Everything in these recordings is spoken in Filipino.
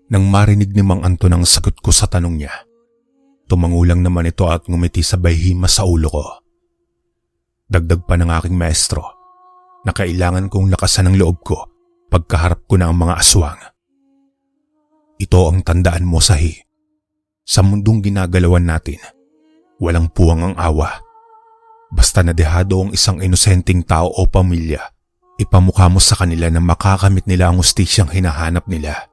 Nang marinig ni Mang Anton ang sagot ko sa tanong niya, tumangulang naman ito at ngumiti sabay himas sa ulo ko. Dagdag pa ng aking maestro na kailangan kong lakasan ang loob ko pagkaharap ko na ang mga aswang. Ito ang tandaan mo, Sahi. Sa mundong ginagalawan natin, walang puwang ang awa. Basta nadehado ang isang inosenteng tao o pamilya, ipamukha mo sa kanila na makakamit nila ang hustisyang hinahanap nila.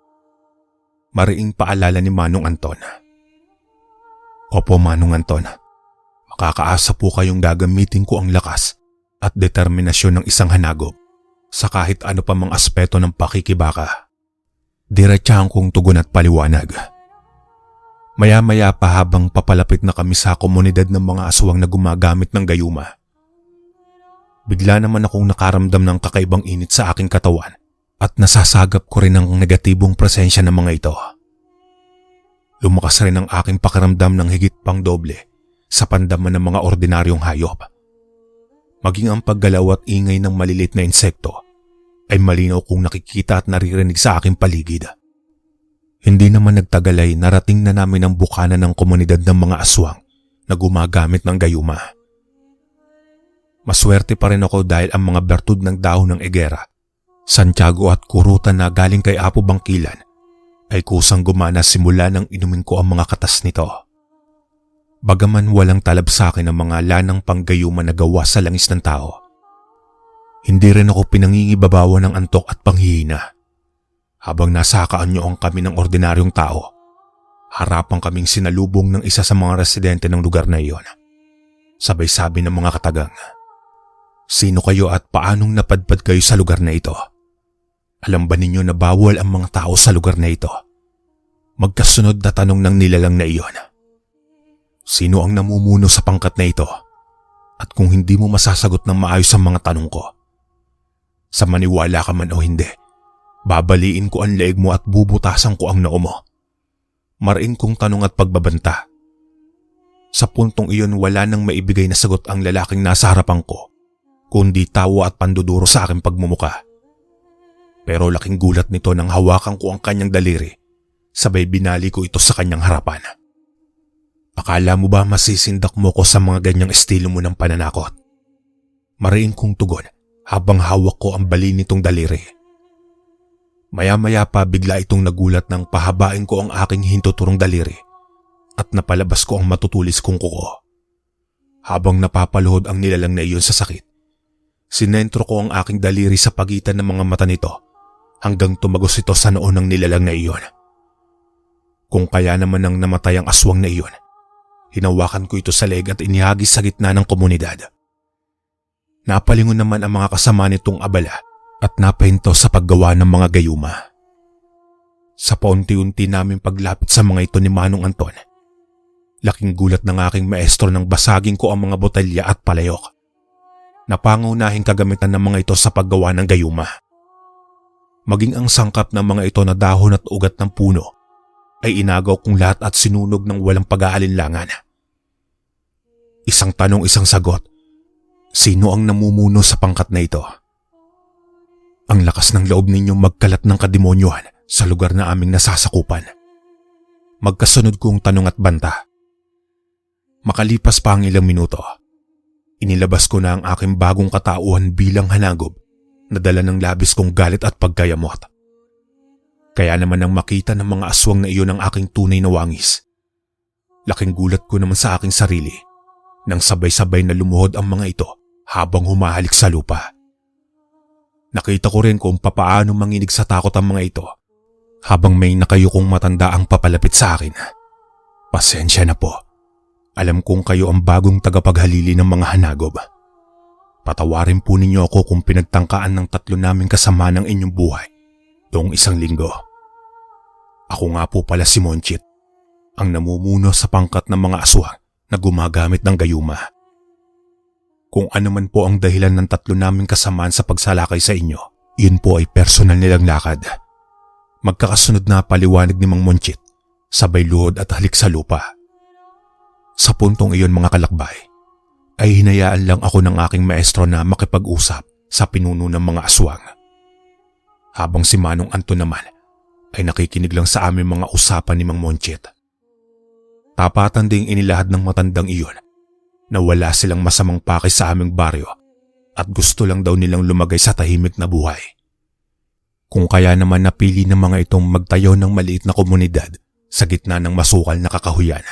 Mariing paalala ni Manong Anton. Opo, Manong Anton. Makakaasa po kayong gagamitin ko ang lakas at determinasyon ng isang hanagop sa kahit ano pa mang aspeto ng pakikibaka. Diretsahan kong tugon at paliwanag. Maya-maya pa habang papalapit na kami sa komunidad ng mga aswang na gumagamit ng gayuma, bigla naman akong nakaramdam ng kakaibang init sa aking katawan at nasasagap ko rin ang negatibong presensya ng mga ito. Lumakas rin ang aking pakiramdam ng higit pang doble sa pandaman ng mga ordinaryong hayop. Maging ang paggalaw at ingay ng malilit na insekto ay malinaw kong nakikita at naririnig sa aking paligid. Hindi naman nagtagal ay narating na namin ang bukana ng komunidad ng mga aswang na gumagamit ng gayuma. Maswerte pa rin ako dahil ang mga bertud ng dahon ng egera, Santiago at kurutan na galing kay Apo Bangkilan ay kusang gumana simula nang inumin ko ang mga katas nito. Bagaman walang talab sa akin ang mga lanang panggayuma na gawa sa langis ng tao, hindi rin ako pinangingibabawan ng antok at panghihina. Habang nasa kaanyuang kami ng ordinaryong tao, harapan kaming sinalubong ng isa sa mga residente ng lugar na iyon. Sabay sabi ng mga katagang, "Sino kayo at paanong napadpad kayo sa lugar na ito? Alam ba ninyo na bawal ang mga tao sa lugar na ito?" Magkasunod na tanong ng nilalang na iyon. Sino ang namumuno sa pangkat na ito? At kung hindi mo masasagot ng maayos ang mga tanong ko, sa maniwala ka man o hindi, babaliin ko ang leeg mo at bubutasan ko ang noo mo. Mariin kong tanong at pagbabanta. Sa puntong iyon wala nang maibigay na sagot ang lalaking nasa harapan ko, kundi tawa at panduduro sa aking pagmumuka. Pero laking gulat nito nang hawakan ko ang kanyang daliri, sabay binali ko ito sa kanyang harapan. Akala mo ba masisindak mo ko sa mga ganyang estilo mo ng pananakot? Mariin kong tugon habang hawak ko ang bali nitong daliri. Maya-maya pa bigla itong nagulat nang pahabain ko ang aking hintuturong daliri at napalabas ko ang matutulis kong kuko. Habang napapaluhod ang nilalang na iyon sa sakit, sinentro ko ang aking daliri sa pagitan ng mga mata nito hanggang tumagos ito sa noo ng nilalang na iyon. Kung kaya naman nang namatay ang aswang na iyon, hinawakan ko ito sa leeg at inihagis sa gitna ng komunidad. Napalingon naman ang mga kasama nitong abala at napahinto sa paggawa ng mga gayuma. Sa paunti-unti naming paglapit sa mga ito ni Manong Anton, laking gulat ng aking maestro nang basagin ko ang mga botelya at palayok. Napangunahing kagamitan ng mga ito sa paggawa ng gayuma. Maging ang sangkap ng mga ito na dahon at ugat ng puno ay inagaw kong lahat at sinunog ng walang pag-aalinlangan. Isang tanong, isang sagot. Sino ang namumuno sa pangkat na ito? Ang lakas ng loob ninyong magkalat ng kademonyohan sa lugar na aming nasasakupan. Magkasunod kong tanong at banta. Makalipas pa ang ilang minuto, inilabas ko na ang aking bagong katauhan bilang hanagob na dala ng labis kong galit at pagkayamot. Kaya naman nang makita ng mga aswang na iyon ang aking tunay na wangis, laking gulat ko naman sa aking sarili nang sabay-sabay na lumuhod ang mga ito habang humahalik sa lupa. Nakita ko rin kung papaano manginig sa takot ang mga ito habang may nakayukong matanda ang papalapit sa akin. Pasensya na po. Alam kong kayo ang bagong tagapaghalili ng mga hanagob. Patawarin po ninyo ako kung pinagtangkaan ng 3 naming kasama ng inyong buhay noong 1 linggo. Ako nga po pala si Monchit, ang namumuno sa pangkat ng mga aswang na gumagamit ng gayuma. Kung ano man po ang dahilan ng 3 naming kasamaan sa pagsalakay sa inyo, yun po ay personal nilang lakad. Magkakasunod na paliwanag ni Mang Monchit, sabay luhod at halik sa lupa. Sa puntong iyon mga kalakbay, ay hinayaan lang ako ng aking maestro na makipag-usap sa pinuno ng mga aswang. Habang si Manong Anton naman ay nakikinig lang sa aming mga usapan ni Mang Monchit. Tapatan ding inilahad ng matandang iyon na wala silang masamang pake sa aming baryo at gusto lang daw nilang lumagay sa tahimik na buhay. Kung kaya naman napili ng mga itong magtayo ng maliit na komunidad sa gitna ng masukal na kakahuyan.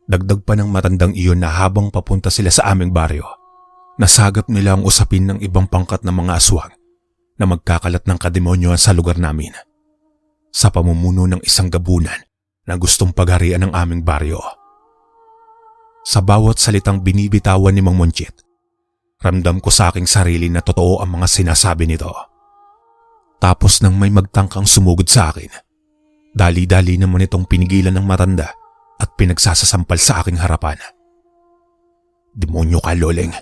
Dagdag pa ng matandang iyon na habang papunta sila sa aming baryo, nasagap nila ang usapin ng ibang pangkat ng mga aswang na magkakalat ng kademonyohan sa lugar namin sa pamumuno ng isang gabunan na gustong pagharian ng aming baryo. Sa bawat salitang binibitawan ni Mang Monchit, ramdam ko sa aking sarili na totoo ang mga sinasabi nito. Tapos nang may magtangkang sumugod sa akin, dali-dali naman itong pinigilan ng matanda at pinagsasasampal sa aking harapan. Demonyo ka, Loleng.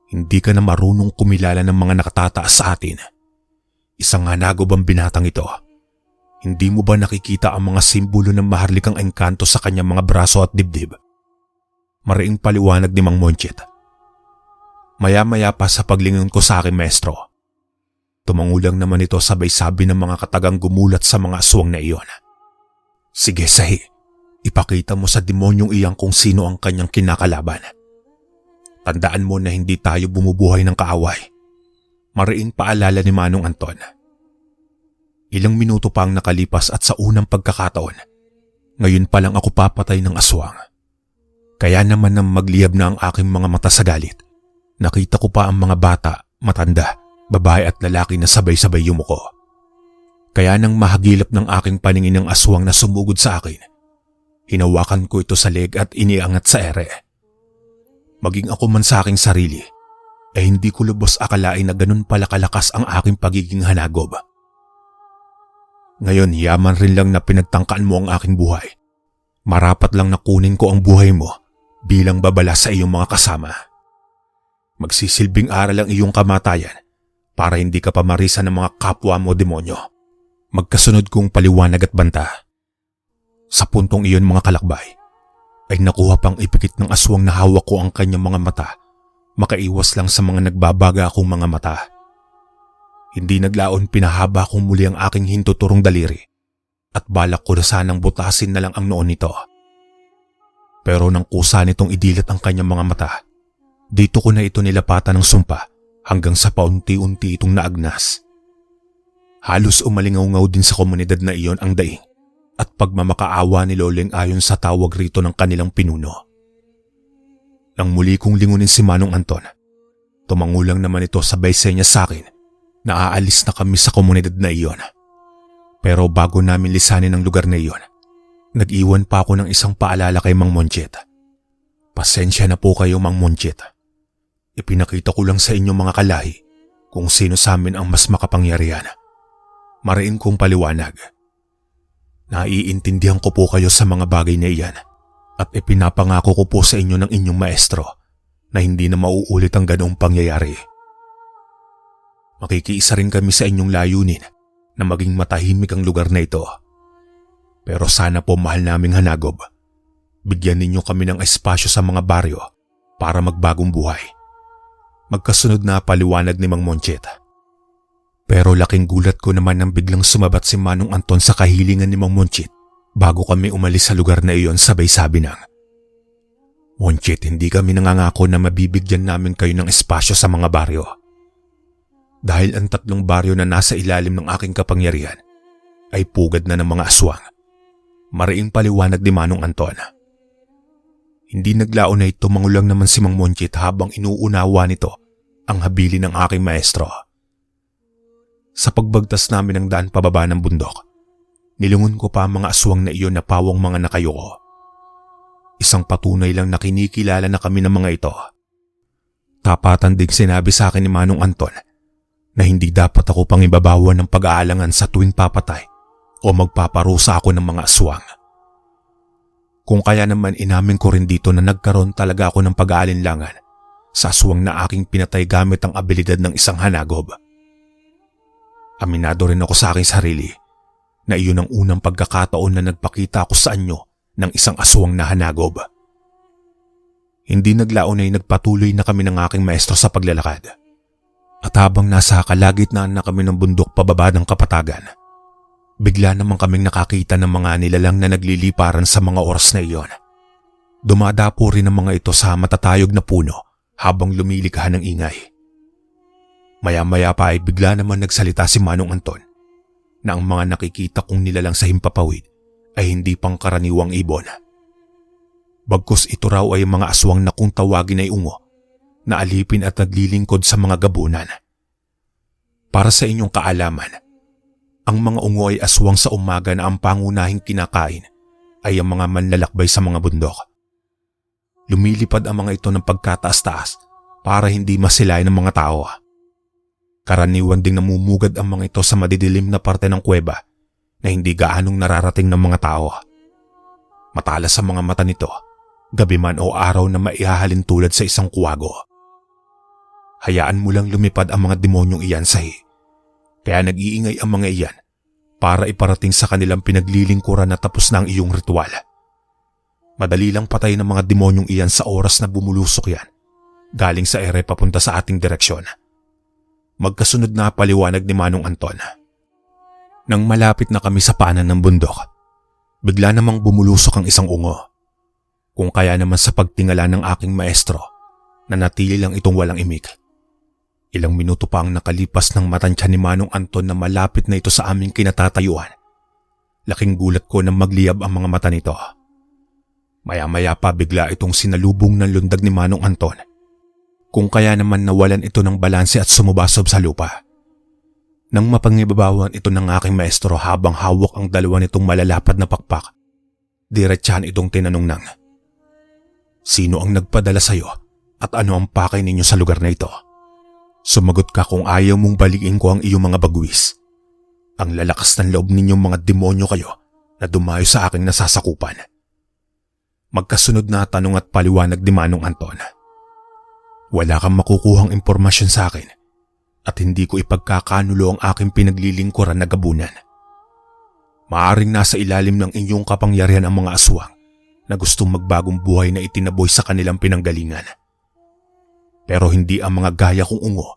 Hindi ka na marunong kumilala ng mga nakatataas sa atin. Isang hanagob ang binatang ito. Hindi mo ba nakikita ang mga simbolo ng maharlikang engkanto sa kanyang mga braso at dibdib? Mariing paliwanag ni Mang Monchit. Maya-maya pa sa paglingon ko sa aking maestro, tumangulang naman ito sabay sabi ng mga katagang gumulat sa mga aswang na iyon. Sige, Sahi, ipakita mo sa demonyong iyang kung sino ang kanyang kinakalaban. Tandaan mo na hindi tayo bumubuhay ng kaaway. Mariing paalala ni Manong Anton. Ilang minuto pa ang nakalipas at sa unang pagkakataon, ngayon pa lang ako papatay ng aswang. Kaya naman nang magliyab na ang aking mga mata sa galit, nakita ko pa ang mga bata, matanda, babae at lalaki na sabay-sabay yumuko. Kaya nang mahagilap ng aking paningin ng aswang na sumugod sa akin, hinawakan ko ito sa leg at iniangat sa ere. Maging ako man sa aking sarili, ay hindi ko lubos akalain na ganun pala kalakas ang aking pagiging hanagob. Ngayon, yaman rin lang na pinagtangkaan mo ang aking buhay. Marapat lang na kunin ko ang buhay mo bilang babala sa iyong mga kasama. Magsisilbing aral ang iyong kamatayan para hindi ka pamarisan ng mga kapwa mo demonyo. Magkasunod kong paliwanag at banta. Sa puntong iyon, mga kalakbay, ay nakuha pang ipikit ng aswang na hawak ko ang kanyang mga mata, makaiwas lang sa mga nagbabaga akong mga mata. Hindi naglaon, pinahaba kong muli ang aking hintuturong daliri at balak ko na sanang butasin na lang ang noon nito. Pero nang kusa nitong idilat ang kanyang mga mata, dito ko na ito nilapatan ng sumpa hanggang sa paunti-unti itong naagnas. Halos umalingaw-ngaw din sa komunidad na iyon ang daing at pagmamakaawa ni Loleng ayon sa tawag rito ng kanilang pinuno. Nang muli kong lingunin si Manong Anton, tumangulang naman ito sabay senya sa akin na aalis na kami sa komunidad na iyon. Pero bago namin lisanin ang lugar na iyon, nag-iwan pa ako ng isang paalala kay Mang Monchit. Pasensya na po kayo, Mang Monchit. Ipinakita ko lang sa inyo mga kalahi kung sino sa amin ang mas makapangyarihan. Mariin kong paliwanag. Naiintindihan ko po kayo sa mga bagay na iyan at ipinapangako ko po sa inyo ng inyong maestro na hindi na mauulit ang ganoong pangyayari. Makikiisa rin kami sa inyong layunin na maging matahimik ang lugar na ito. Pero sana po, mahal naming hanagob, bigyan ninyo kami ng espasyo sa mga baryo para magbagong buhay. Magkasunod na paliwanag ni Mang Monchit. Pero laking gulat ko naman nang biglang sumabat si Manong Anton sa kahilingan ni Mang Monchit bago kami umalis sa lugar na iyon. Sabay sabi ng, Monchit, hindi kami nangangako na mabibigyan namin kayo ng espasyo sa mga baryo. Dahil ang 3 baryo na nasa ilalim ng aking kapangyarihan ay pugad na ng mga aswang. Mariing paliwanag ni Manong Anton. Hindi naglaon na ito, mangulang naman si Mang Monchit habang inuunawa nito ang habilin ng aking maestro. Sa pagbagtas namin ng daan pababa ng bundok, nilungon ko pa ang mga aswang na iyon na pawang mga nakayuko. Isang patunay lang na kinikilala na kami ng mga ito. Tapatan ding sinabi sa akin ni Manong Anton na hindi dapat ako pang ibabawan ng pag-aalangan sa tuwing papatay o magpaparusa ako ng mga aswang. Kung kaya naman inamin ko rin dito na nagkaroon talaga ako ng pag-aalinlangan sa aswang na aking pinatay gamit ang abilidad ng isang hanagob. Aminado rin ako sa aking sarili na iyon ang unang pagkakataon na nagpakita ako sa anyo ng isang aswang na hanagob. Hindi naglaon ay nagpatuloy na kami ng aking maestro sa paglalakad. At habang nasa kalagitnaan na kami ng bundok pababa ng kapatagan, Bigla naman kaming nakakita ng mga nilalang na nagliliparan sa mga oras na iyon. Dumadapo rin ang mga ito sa matatayog na puno habang lumilikha ng ingay. Maya-maya pa ay bigla naman nagsalita si Manong Anton na ang mga nakikita kong nilalang sa himpapawid ay hindi pangkaraniwang ibon. Bagkus ito raw ay mga aswang na kung tawagin ay ungo na alipin at naglilingkod sa mga gabunan. Para sa inyong kaalaman, ang mga ungo ay aswang sa umaga na ang pangunahing kinakain ay ang mga manlalakbay sa mga bundok. Lumilipad ang mga ito ng pagkataas-taas para hindi masilayan ng mga tao. Karaniwan ding namumugad ang mga ito sa madidilim na parte ng kuweba na hindi gaanong nararating ng mga tao. Matalas sa mga mata nito, gabi man o araw na maihahalin tulad sa isang kuwago. Hayaan mo lang lumipad ang mga demonyong iyan sahi. Kaya nag-iingay ang mga iyan para iparating sa kanilang pinaglilingkuran na tapos na ang iyong ritual. Madali lang patay ng mga demonyong iyan sa oras na bumulusok yan, galing sa ere papunta sa ating direksyon. Magkasunod na paliwanag ni Manong Anton. Nang malapit na kami sa paanan ng bundok, bigla namang bumulusok ang isang ungo. Kung kaya naman sa pagtingala ng aking maestro, na natili lang itong walang imik. Ilang minuto pa ang nakalipas ng matansya ni Manong Anton na malapit na ito sa aming kinatatayuan. Laking gulat ko nang magliyab ang mga mata nito. Maya-maya pa bigla itong sinalubong ng lundag ni Manong Anton. Kung kaya naman nawalan ito ng balanse at sumubasob sa lupa. Nang mapangibabawan ito ng aking maestro habang hawak ang dalawa nitong malalapad na pakpak, diretsahan itong tinanong ng, "Sino ang nagpadala sa iyo at ano ang pakay ninyo sa lugar na ito? Sumagot ka kung ayaw mong balikin ko ang iyong mga bagwis. Ang lalakas ng loob ninyong mga demonyo kayo na dumayo sa aking nasasakupan." Magkasunod na tanong at paliwanag ni Manong Anton. Wala kang makukuhang impormasyon sa akin at hindi ko ipagkakanulo ang aking pinaglilingkuran na gabunan. Maaring nasa ilalim ng inyong kapangyarihan ang mga aswang na gustong magbagong buhay na itinaboy sa kanilang pinanggalingan. Pero hindi ang mga gaya kong ungo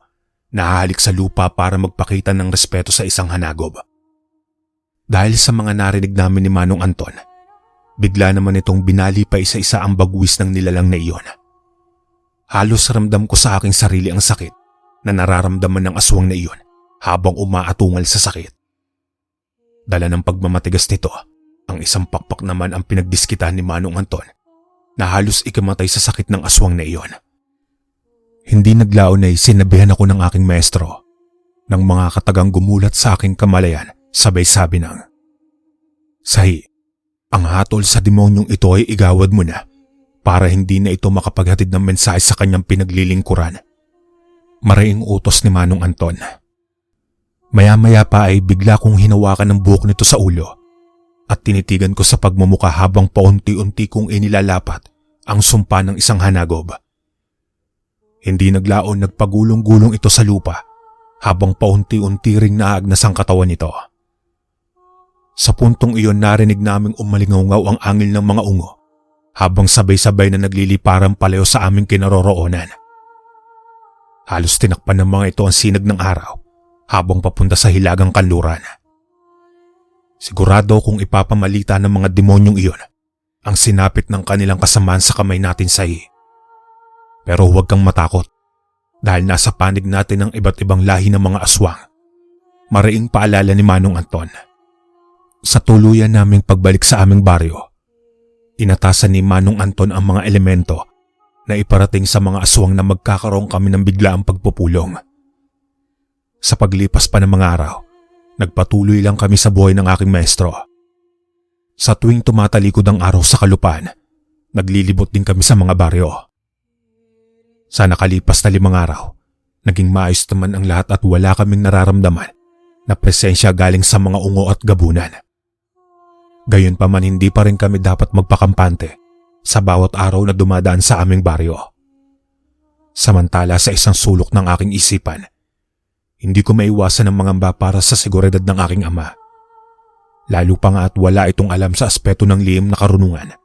na hahalik sa lupa para magpakita ng respeto sa isang hanagob. Dahil sa mga narinig namin ni Manong Anton, bigla naman itong binali pa isa-isa ang bagwis ng nilalang na iyon. Halos ramdam ko sa aking sarili ang sakit na nararamdaman ng aswang na iyon habang umaatungal sa sakit. Dala ng pagmamatigas nito, ang isang pakpak naman ang pinagdiskitan ni Manong Anton na halos ikamatay sa sakit ng aswang na iyon. Hindi naglaon ay sinabihan ako ng aking maestro. Nang mga katagang gumulat sa aking kamalayan, sabay sabi ng, "Sahi, ang hatol sa demonyong ito ay igawad mo na para hindi na ito makapaghatid ng mensahe sa kanyang pinaglilingkuran." Maraing utos ni Manong Anton. Maya-maya pa ay bigla kong hinawakan ng buhok nito sa ulo at tinitigan ko sa pagmumuka habang paunti-unti kong inilalapat ang sumpa ng isang hanagob. Hindi naglaon nagpagulong-gulong ito sa lupa habang paunti-unti ring naagnas ang katawan nito. Sa puntong iyon narinig naming umalingaw ang angil ng mga ungo habang sabay-sabay na nagliliparang palayo sa aming kinaroroonan. Halos tinakpan ng mga ito ang sinag ng araw habang papunta sa hilagang kanluran. Sigurado kung ipapamalita ng mga demonyong iyon ang sinapit ng kanilang kasamaan sa kamay natin sahi. Pero huwag kang matakot dahil nasa panig natin ang iba't ibang lahi ng mga aswang. Maraing paalala ni Manong Anton. Sa tuluyan naming pagbalik sa aming baryo, inatasan ni Manong Anton ang mga elemento na iparating sa mga aswang na magkakaroon kami ng biglaang pagpupulong. Sa paglipas pa ng mga araw, nagpatuloy lang kami sa buhay ng aking maestro. Sa tuwing tumatalikod ang araw sa kalupaan, naglilibot din kami sa mga baryo. Sa nakalipas na 5 araw, naging maayos naman ang lahat at wala kaming nararamdaman na presensya galing sa mga ungo at gabunan. Gayunpaman hindi pa rin kami dapat magpakampante sa bawat araw na dumadaan sa aming baryo. Samantala sa isang sulok ng aking isipan, hindi ko maiwasan ang mangamba para sa seguridad ng aking ama. Lalo pa nga at wala itong alam sa aspeto ng lihim na karunungan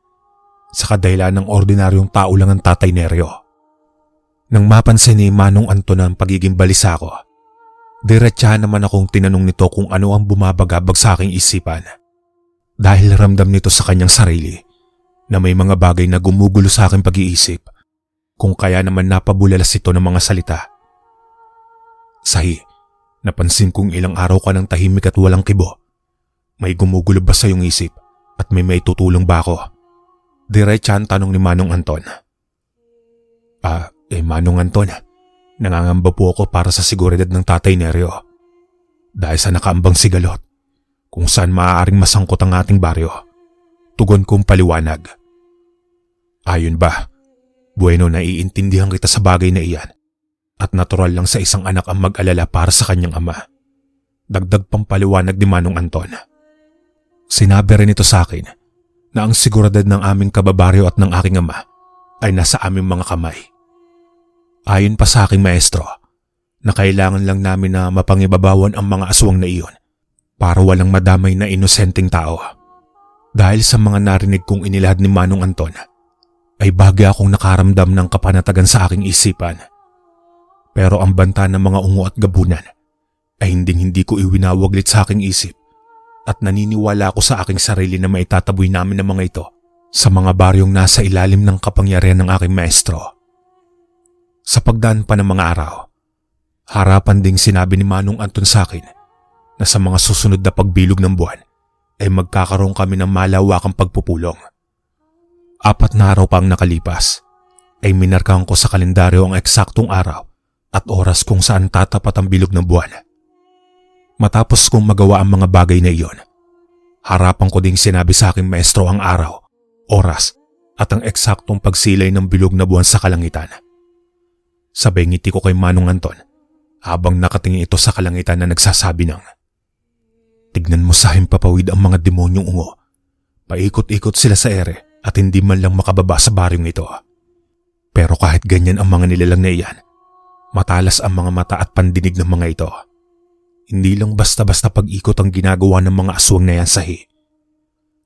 sa kadahilan ng ordinaryong tao lang ang Tatay Neryo. Nang mapansin ni Manong Anton ang pagiging balisa ko, Diretsahan naman akong tinanong nito kung ano ang bumabagabag sa aking isipan. Dahil ramdam nito sa kanyang sarili na may mga bagay na gumugulo sa aking pag-iisip, kung kaya naman napabulalas ito ng mga salita. Sahi, napansin kong ilang araw ka ng tahimik at walang kibo. May gumugulo ba sa iyong isip at may tutulong ba ako? Diretsahan tanong ni Manong Anton. Manong Anton, nangangamba po ako para sa seguridad ng Tatay Neryo. Dahil sa nakaambang sigalot, kung saan maaaring masangkot ang ating baryo. Tugon kong paliwanag. Ayon ba? Bueno, naiintindihan kita sa bagay na iyan. At natural lang sa isang anak ang mag-alala para sa kanyang ama. Dagdag pang paliwanag ni Manong Anton. Sinabi rin ito sa akin na ang seguridad ng aming kababaryo at ng aking ama ay nasa aming mga kamay. Ayon pa sa aking maestro, na kailangan lang namin na mapangibabawan ang mga aswang na iyon para walang madamay na inosenteng tao. Dahil sa mga narinig kong inilahad ni Manong Anton, ay bagay akong nakaramdam ng kapanatagan sa aking isipan. Pero ang banta ng mga ungo at gabunan ay hindi ko iwinawaglit sa aking isip at naniniwala ako sa aking sarili na maitataboy namin ng mga ito sa mga baryong nasa ilalim ng kapangyarihan ng aking maestro. Sa pagdaan pa ng mga araw, harapan ding sinabi ni Manong Anton sa akin na sa mga susunod na pagbilog ng buwan ay magkakaroon kami ng malawakang pagpupulong. 4 na araw pa ang nakalipas ay minarkahan ko sa kalendaryo ang eksaktong araw at oras kung saan tatapat ang bilog ng buwan. Matapos kong magawa ang mga bagay na iyon, harapan ko ding sinabi sa aking maestro ang araw, oras at ang eksaktong pagsilay ng bilog na buwan sa kalangitan. Sabay ngiti ko kay Manong Anton habang nakatingin ito sa kalangitan na nagsasabi ng, "Tignan mo sa himpapawid ang mga demonyong ungo. Paikot-ikot sila sa ere at hindi man lang makababa sa baryong ito. Pero kahit ganyan ang mga nilalang na iyan, matalas ang mga mata at pandinig ng mga ito. Hindi lang basta-basta pag-ikot ang ginagawa ng mga aswang na yan, Sahi.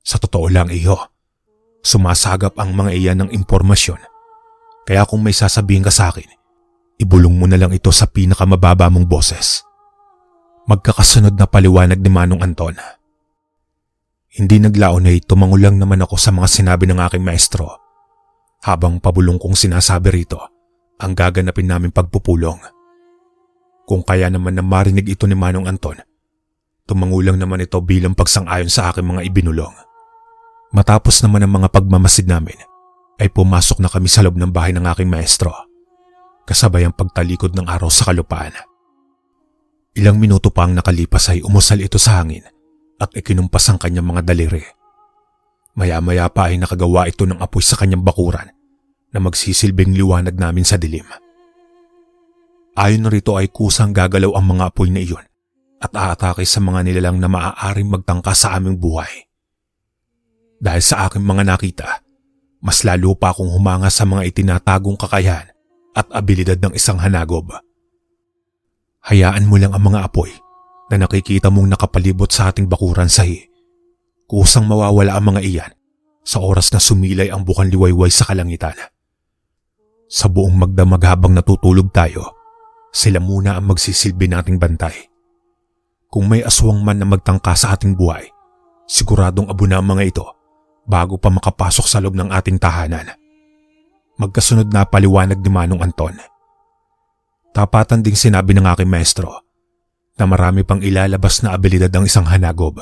Sa totoo lang, iho, sumasagap ang mga iyan ng impormasyon. Kaya kung may sasabihin ka sa akin, ibulong mo na lang ito sa pinakamababa mong boses." Magkakasunod na paliwanag ni Manong Anton. Hindi naglaon ay tumango lang naman ako sa mga sinabi ng aking maestro. Habang pabulong kong sinasabi rito ang gaganapin naming pagpupulong. Kung kaya naman na marinig ito ni Manong Anton, tumango lang naman ito bilang pagsang-ayon sa aking mga ibinulong. Matapos naman ang mga pagmamasid namin, ay pumasok na kami sa loob ng bahay ng aking maestro. Kasabay ang pagtalikod ng araw sa kalupaan. Ilang minuto pa ang nakalipas ay umusal ito sa hangin at ikinumpas ang kanyang mga daliri. Maya-maya pa ay nakagawa ito ng apoy sa kanyang bakuran na magsisilbing liwanag namin sa dilim. Ayon rito ay kusang gagalaw ang mga apoy na iyon at aatake sa mga nilalang na maaaring magtangka sa aming buhay. Dahil sa aking mga nakita, mas lalo pa akong humanga sa mga itinatagong kakayahan at abilidad ng isang hanagob. Hayaan mo lang ang mga apoy na nakikita mong nakapalibot sa ating bakuran, Sahi. Kusang mawawala ang mga iyan sa oras na sumilay ang bukang liwayway sa kalangitan. Sa buong magdamag habang natutulog tayo, sila muna ang magsisilbi nating bantay. Kung may aswang man na magtangka sa ating buhay, siguradong abo na ang mga ito bago pa makapasok sa loob ng ating tahanan. Magkasunod na paliwanag ni Manong Anton. Tapatan ding sinabi ng aking maestro na marami pang ilalabas na abilidad ng isang hanagob.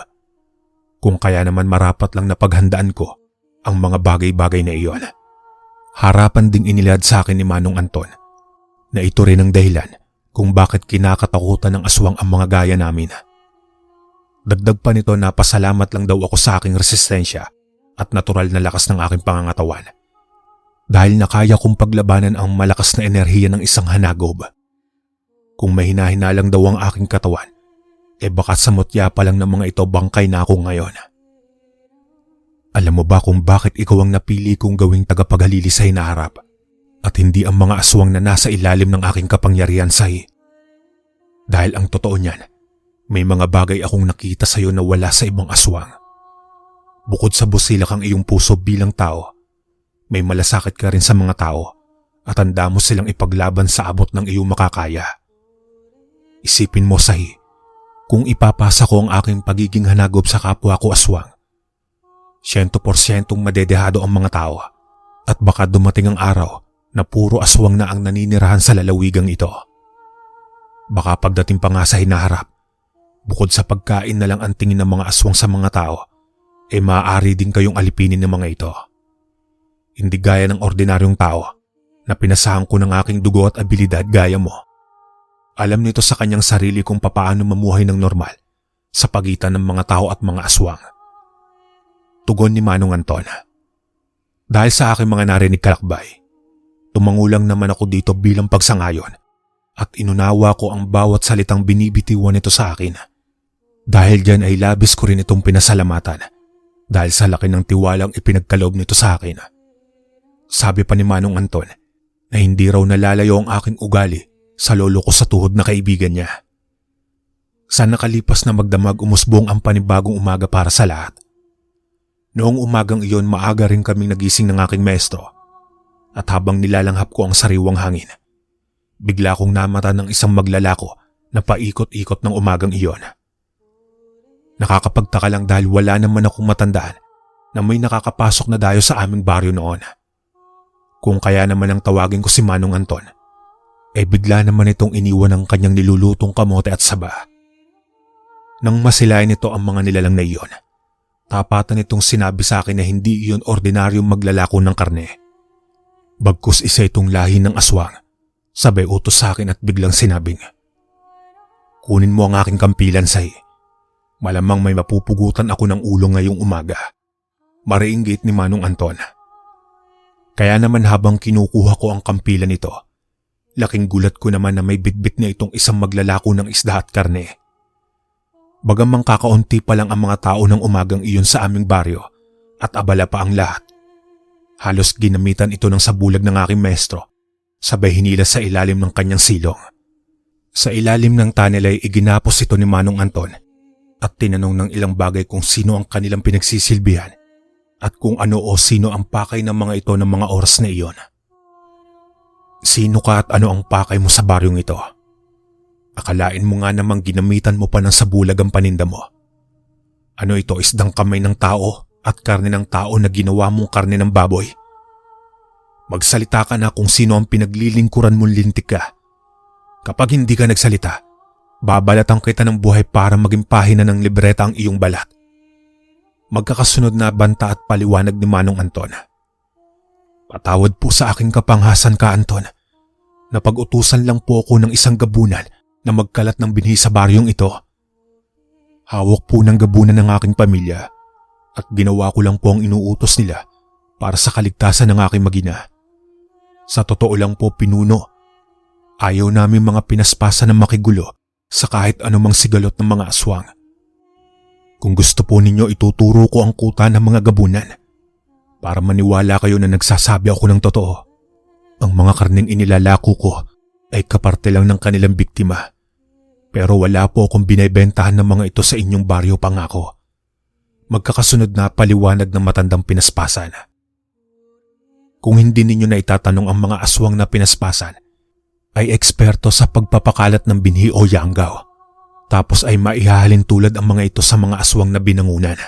Kung kaya naman marapat lang na paghandaan ko ang mga bagay-bagay na iyon. Harapan ding inilad sa akin ni Manong Anton na ito rin ang dahilan kung bakit kinakatakutan ng aswang ang mga gaya namin. Dagdag pa nito na pasalamat lang daw ako sa aking resistensya at natural na lakas ng aking pangangatawan. Dahil nakaya kong paglabanan ang malakas na enerhiya ng isang hanagob. Kung may hinahina lang daw ang aking katawan, baka sa mutya pa lang ng mga ito bangkay na ako ngayon. Alam mo ba kung bakit ikaw ang napili kong gawing tagapaghalili sa hinaharap at hindi ang mga aswang na nasa ilalim ng aking kapangyarihan, Sahi? Dahil ang totoo niyan, may mga bagay akong nakita sa iyo na wala sa ibang aswang. Bukod sa busilak ang iyong puso bilang tao, may malasakit ka rin sa mga tao at handa mo silang ipaglaban sa abot ng iyong makakaya. Isipin mo, Sahi, kung ipapasa ko ang aking pagiging hanagop sa kapwa ko aswang, 100% madedehado ang mga tao at baka dumating ang araw na puro aswang na ang naninirahan sa lalawigang ito. Baka pagdating pa nga sa hinaharap, bukod sa pagkain na lang ang tingin ng mga aswang sa mga tao, maaari din kayong alipinin ng mga ito. Hindi gaya ng ordinaryong tao na pinasahan ko ng aking dugo at abilidad gaya mo. Alam nito sa kanyang sarili kung papaano mamuhay ng normal sa pagitan ng mga tao at mga aswang. Tugon ni Manong Anton. Dahil sa aking mga narinig kalakbay, tumangulang naman ako dito bilang pagsangayon at inunawa ko ang bawat salitang binibitiwan nito sa akin. Dahil dyan ay labis ko rin itong pinasalamatan dahil sa laki ng tiwalang ipinagkaloob nito sa akin. Sabi pa ni Manong Anton na hindi raw nalalayo ang aking ugali sa lolo ko sa tuhod na kaibigan niya. Sa nakalipas na magdamag umusbong ang panibagong umaga para sa lahat. Noong umagang iyon maaga rin kaming nagising ng aking maestro at habang nilalanghap ko ang sariwang hangin, bigla kong namata ng isang maglalako na paikot-ikot ng umagang iyon. Nakakapagtaka lang dahil wala naman akong matandaan na may nakakapasok na dayo sa aming baryo noon. Kung kaya naman ang tawagin ko si Manong Anton, bigla naman itong iniwan ng kanyang nilulutong kamote at saba. Nang masilayan nito ang mga nilalang na iyon, tapatan itong sinabi sa akin na hindi iyon ordinaryong maglalako ng karne. Bagkus isa itong lahi ng aswang, sabay utos sa akin at biglang sinabing, "Kunin mo ang aking kampilan, Sahi. Malamang may mapupugutan ako ng ulo ngayong umaga." Mariinggit ni Manong Anton. Kaya naman habang kinukuha ko ang kampilan nito, laking gulat ko naman na may bitbit na itong isang maglalako ng isda at karne. Bagamang kakaunti pa lang ang mga tao ng umagang iyon sa aming baryo at abala pa ang lahat. Halos ginamitan ito ng sabulag ng aking maestro, sabay hinila sa ilalim ng kanyang silong. Sa ilalim ng tunnel ay iginapos ito ni Manong Anton at tinanong ng ilang bagay kung sino ang kanilang pinagsisilbihan at kung ano o sino ang pakay ng mga ito ng mga oras na iyon. "Sino ka at ano ang pakay mo sa baryong ito? Akalain mo nga namang ginamitan mo pa ng sabulag ang paninda mo. Ano ito, isdang kamay ng tao at karne ng tao na ginawa mong karne ng baboy? Magsalita ka na kung sino ang pinaglilingkuran mong lintik ka. Kapag hindi ka nagsalita, babalatan kita ng buhay para maging pahina ng libreta ang iyong balat." Magkakasunod na banta at paliwanag ni Manong Anton. "Patawad po sa aking kapanghasan ka, Anton. Napag-utusan lang po ako ng isang gabunan na magkalat ng binhi sa baryong ito. Hawak po ng gabunan ng aking pamilya at ginawa ko lang po ang inuutos nila para sa kaligtasan ng aking magina. Sa totoo lang po, pinuno, ayaw namin mga pinaspasan na makigulo sa kahit anumang sigalot ng mga aswang. Kung gusto po ninyo, ituturo ko ang kuta ng mga gabunan para maniwala kayo na nagsasabi ako ng totoo. Ang mga karneng inilalako ko ay kaparte lang ng kanilang biktima. Pero wala po akong binibentahan ng mga ito sa inyong baryo, pangako." Magkakasunod na paliwanag ng matandang pinaspasan. Kung hindi ninyo na itatanong ang mga aswang na pinaspasan, ay eksperto sa pagpapakalat ng binhi o yanggaw. Tapos ay maihahalin tulad ang mga ito sa mga aswang na binangunan.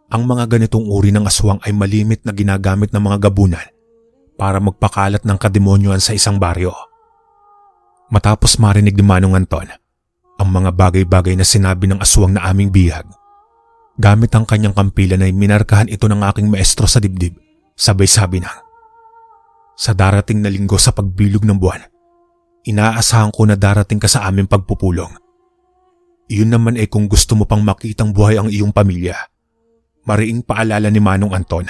Ang mga ganitong uri ng aswang ay malimit na ginagamit ng mga gabunan para magpakalat ng kademonyoan sa isang baryo. Matapos marinig ni Manong Anton ang mga bagay-bagay na sinabi ng aswang na aming bihag, gamit ang kanyang kampilan ay minarkahan ito ng aking maestro sa dibdib, sabay sabi ng, "Sa darating na linggo sa pagbilog ng buwan, inaasahan ko na darating ka sa aming pagpupulong. Iyon naman ay kung gusto mo pang makitang buhay ang iyong pamilya." Mariing paalala ni Manong Anton.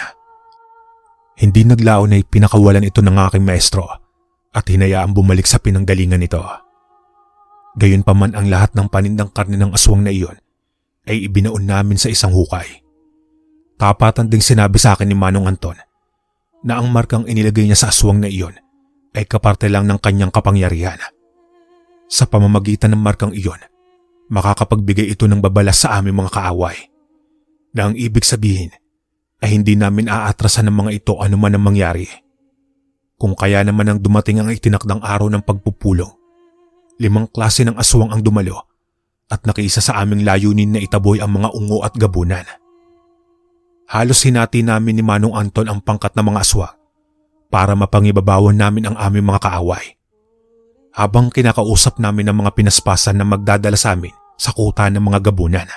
Hindi naglaon ay pinakawalan ito ng aking maestro at hinayaang bumalik sa pinanggalingan nito. Gayunpaman ang lahat ng panindang karne ng aswang na iyon ay ibinaon namin sa isang hukay. Tapatan ding sinabi sa akin ni Manong Anton na ang markang inilagay niya sa aswang na iyon ay kaparte lang ng kanyang kapangyarihan. Sa pamamagitan ng markang iyon, makakapagbigay ito ng babala sa aming mga kaaway. Na ang ibig sabihin ay hindi namin aatrasan ng mga ito anuman ang mangyari. Kung kaya naman ang dumating ang itinakdang araw ng pagpupulong, 5 klase ng aswang ang dumalo at nakiisa sa aming layunin na itaboy ang mga ungo at gabunan. Halos hinati namin ni Manong Anton ang pangkat ng mga aswang para mapangibabawan namin ang aming mga kaaway. Habang kinakausap namin ang mga pinaspasan na magdadala sa amin sa kuta ng mga gabunan.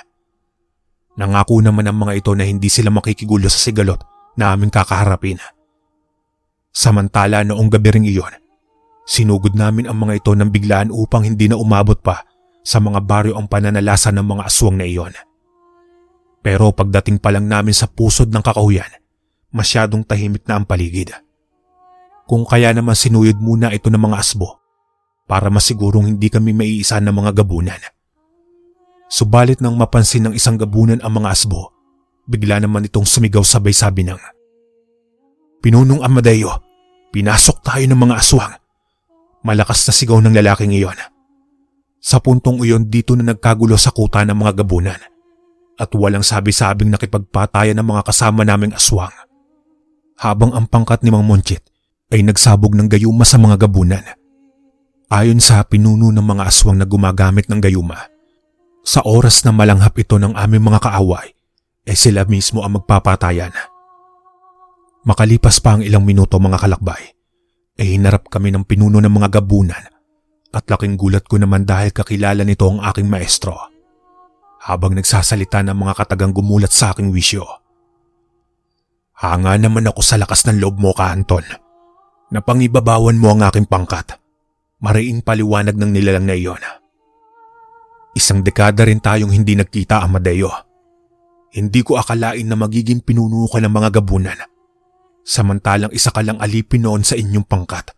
Nangako naman ang mga ito na hindi sila makikigulo sa sigalot na aming kakaharapin. Samantala noong gabi ring iyon, sinugod namin ang mga ito ng biglaan upang hindi na umabot pa sa mga baryo ang pananalasa ng mga aswang na iyon. Pero pagdating pa lang namin sa pusod ng kakahuyan, masyadong tahimik na ang paligid. Kung kaya naman sinuyod muna ito ng mga asbo para masigurong hindi kami maiisa ng mga gabunan. Subalit nang mapansin ng isang gabunan ang mga asbo, bigla naman itong sumigaw sabay sabi ng, "Pinunong Amadeo, pinasok tayo ng mga aswang." Malakas na sigaw ng lalaking iyon. Sa puntong iyon dito na nagkagulo sa kuta ng mga gabunan at walang sabi-sabing nakipagpatayan ng mga kasama naming aswang. Habang ang pangkat ni Mang Monchit ay nagsabog ng gayuma sa mga gabunan. Ayon sa pinuno ng mga aswang na gumagamit ng gayuma, sa oras na malanghap ito ng aming mga kaaway, sila mismo ang magpapatayan. Makalipas pa ang ilang minuto mga kalakbay, hinarap kami ng pinuno ng mga gabunan at laking gulat ko naman dahil kakilala nito ang aking maestro. Habang nagsasalita ng mga katagang gumulat sa aking wisyo. "Hanga naman ako sa lakas ng loob mo ka, Anton. Napangibabawan mo ang aking pangkat." Mariing paliwanag ng nilalang na iyon. "Isang dekada rin tayong hindi nagkita, Amadeo. Hindi ko akalain na magiging pinuno ka ng mga gabunan. Samantalang isa ka lang alipin noon sa inyong pangkat.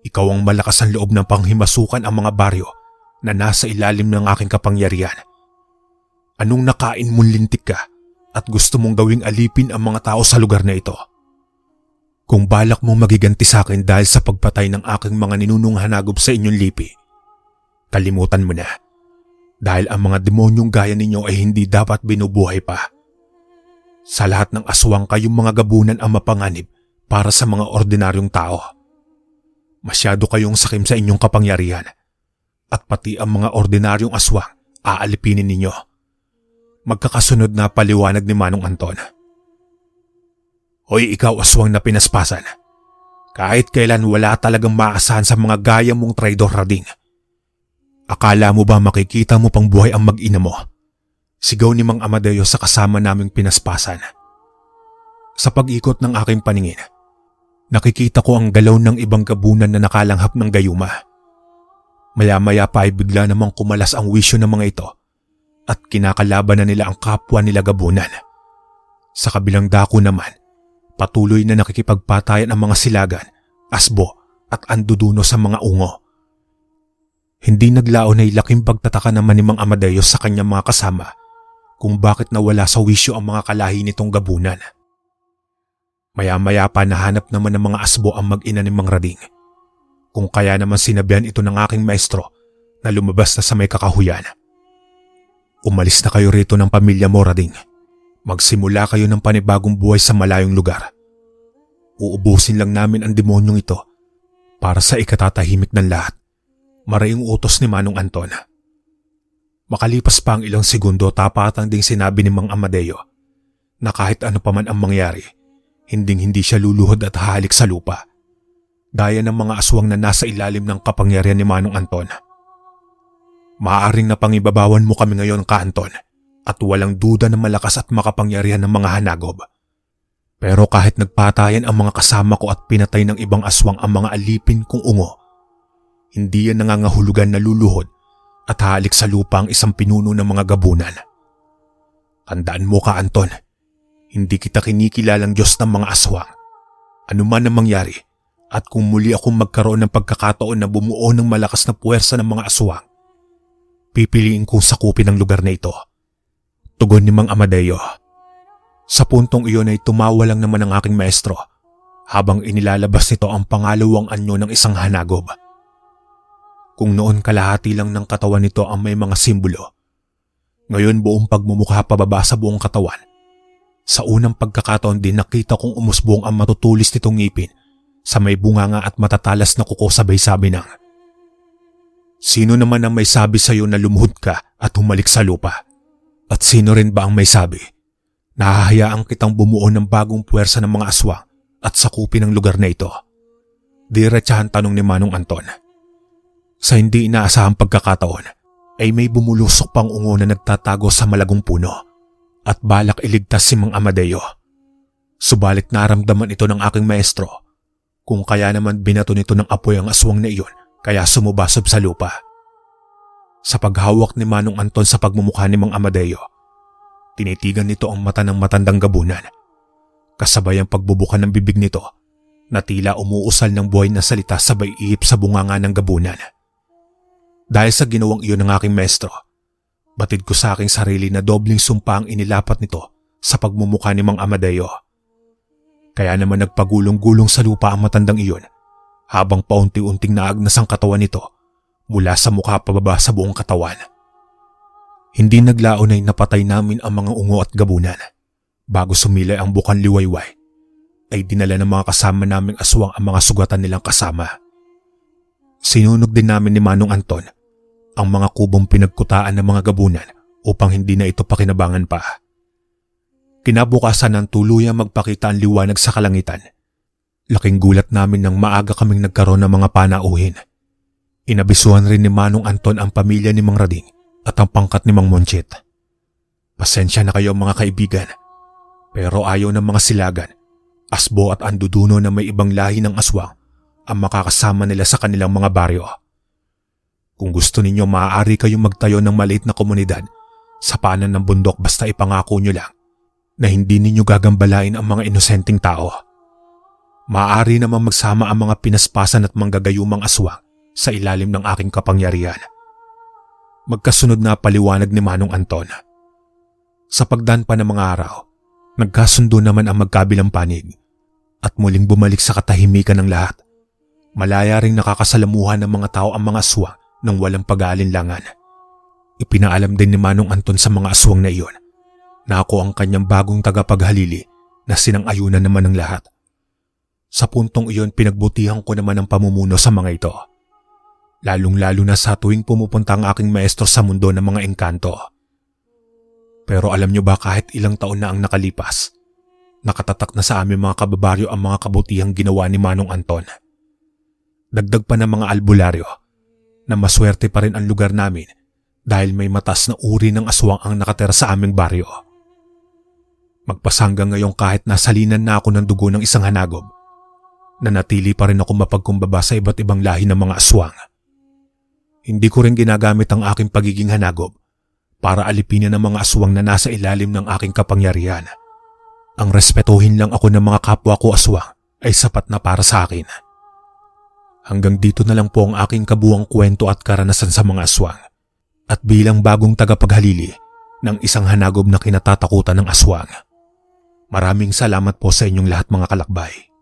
Ikaw ang malakas ang loob ng panghimasukan ang mga baryo na nasa ilalim ng aking kapangyarihan. Anong nakain mong lintik ka at gusto mong gawing alipin ang mga tao sa lugar na ito? Kung balak mong magiganti sa akin dahil sa pagpatay ng aking mga ninunong hanagop sa inyong lipi, kalimutan mo na. Dahil ang mga demonyong gaya ninyo ay hindi dapat binubuhay pa. Sa lahat ng aswang kayong mga gabunan ang mapanganib para sa mga ordinaryong tao. Masyado kayong sakim sa inyong kapangyarihan at pati ang mga ordinaryong aswang aalipinin ninyo." Magkakasunod na paliwanag ni Manong Anton. "Hoy ikaw aswang na pinaspasan. Kahit kailan wala talagang maasahan sa mga gaya mong traidor rading. Akala mo ba makikita mo pang buhay ang mag-ina mo?" Sigaw ni Mang Amadeo sa kasama naming pinaspasan. Sa pag-ikot ng aking paningin, nakikita ko ang galaw ng ibang gabunan na nakalanghap ng gayuma. Maya-maya pa ay bigla namang kumalas ang wisyo ng mga ito at kinakalaban na nila ang kapwa nila gabunan. Sa kabilang dako naman, patuloy na nakikipagpatayan ang mga silagan, asbo at anduduno sa mga ungo. Hindi naglaon ay laking pagtataka naman ni Mang Amadeo sa kanyang mga kasama kung bakit nawala sa wisyo ang mga kalahi nitong gabunan. Maya-maya pa nahanap naman ng mga asbo ang mag-ina ni Mang Rading. Kung kaya naman sinabihan ito ng aking maestro na lumabas na sa may kakahuyan. "Umalis na kayo rito ng pamilya mo, Rading. Magsimula kayo ng panibagong buhay sa malayong lugar. Uubusin lang namin ang demonyong ito para sa ikatatahimik ng lahat." Maraming utos ni Manong Anton. Makalipas pa ang ilang segundo tapatan ding sinabi ni Mang Amadeo na kahit ano pa man ang mangyari, hindi siya luluhod at hahalik sa lupa. Gaya ng mga aswang na nasa ilalim ng kapangyarihan ni Manong Anton. "Maaaring napangibabawan mo kami ngayon ka Anton at walang duda na malakas at makapangyarihan ng mga hanagob. Pero kahit nagpatayan ang mga kasama ko at pinatay ng ibang aswang ang mga alipin kong ungo, hindi yan nangangahulugan na luluhod at halik sa lupa ang isang pinuno ng mga gabunan. Tandaan mo ka Anton, hindi kita kinikilalang Diyos ng mga aswang. Ano man ang mangyari at kung muli akong magkaroon ng pagkakataon na bumuo ng malakas na puwersa ng mga aswang, pipiliin kong sakupin ang lugar na ito." Tugon ni Mang Amadeo. Sa puntong iyon ay tumawa lang naman ang aking maestro habang inilalabas nito ang pangalawang anyo ng isang hanagob. Kung noon kalahati lang ng katawan nito ang may mga simbolo, ngayon buong pagmumukha pababa sa buong katawan. Sa unang pagkakataon din nakita kong umusbong ang matutulis nitong ngipin sa may bunganga at matatalas na kuko sabay sabi ng, Sino naman ang may sabi sa iyo na lumuhod ka at humalik sa lupa? At sino rin ba ang may sabi na hahayaan kitang bumuo ng bagong puwersa ng mga aswang at sakupin ang lugar na ito? Diretsahang tanong ni Manong Anton. Sa hindi inaasahang pagkakataon ay may bumulusok pang ungo na nagtatago sa malagong puno at balak iligtas si Mang Amadeo. Subalit naramdaman ito ng aking maestro kung kaya naman binato nito ng apoy ang aswang na iyon kaya sumubasob sa lupa. Sa paghawak ni Manong Anton sa pagmumukha ni Mang Amadeo, tinitigan nito ang mata ng matandang gabunan. Kasabay ang pagbubuka ng bibig nito na tila umuusal ng buhay na salita sabay ihip sa bunganga ng gabunan. Dahil sa ginawang iyon ng aking maestro, batid ko sa aking sarili na dobling sumpa ang inilapat nito sa pagmumukha ni Mang Amadeo. Kaya naman nagpagulong-gulong sa lupa ang matandang iyon habang paunti-unting naagnas ang katawan nito mula sa mukha pababa sa buong katawan. Hindi naglaon ay napatay namin ang mga ungo at gabunan. Bago sumilay ang bukan liwayway, ay dinala ng mga kasama naming aswang ang mga sugatan nilang kasama. Sinunog din namin ni Manong Anton ang mga kubong pinagkutaan ng mga gabunan upang hindi na ito pakinabangan pa. Kinabukasan ng tuluyang magpakita ang liwanag sa kalangitan. Laking gulat namin nang maaga kaming nagkaroon ng mga panauhin. Inabisuhan rin ni Manong Anton ang pamilya ni Mang Rading at ang pangkat ni Mang Monchit. Pasensya na kayo mga kaibigan, pero ayaw ng mga silagan, asbo at anduduno na may ibang lahi ng aswang ang makakasama nila sa kanilang mga baryo. Kung gusto ninyo, maaari kayong magtayo ng maliit na komunidad sa paanan ng bundok basta ipangako nyo lang na hindi ninyo gagambalain ang mga inosenteng tao. Maaari naman magsama ang mga pinaspasan at manggagayumang aswang sa ilalim ng aking kapangyarihan. Magkasunod na paliwanag ni Manong Anton. Sa pagdaan pa ng mga araw, nagkasundo naman ang magkabilang panig at muling bumalik sa katahimikan ng lahat. Malaya ring nakakasalamuhan ng mga tao ang mga aswang nang walang pag-aalinlangan. Ipinaalam din ni Manong Anton sa mga aswang na iyon na ako ang kanyang bagong tagapaghalili na sinang-ayunan naman ng lahat. Sa puntong iyon, pinagbutihan ko naman ang pamumuno sa mga ito. Lalong-lalo na sa tuwing pumupunta ang aking maestro sa mundo ng mga engkanto. Pero alam nyo ba, kahit ilang taon na ang nakalipas, nakatatak na sa aming mga kababaryo ang mga kabutihang ginawa ni Manong Anton. Dagdag pa ng mga albularyo na maswerte pa rin ang lugar namin dahil may matas na uri ng aswang ang nakatera sa aming baryo. Magpasanggang ngayon kahit nasalinan na ako ng dugo ng isang hanagob, nanatili pa rin ako mapagkumbaba sa iba't ibang lahi ng mga aswang. Hindi ko rin ginagamit ang aking pagiging hanagob para alipinin ang mga aswang na nasa ilalim ng aking kapangyarihan. Ang respetuhin lang ako ng mga kapwa ko aswang ay sapat na para sa akin. Hanggang dito na lang po ang aking kabuuang kwento at karanasan sa mga aswang at bilang bagong tagapaghalili ng isang hanagob na kinatatakutan ng aswang. Maraming salamat po sa inyong lahat mga kalakbay.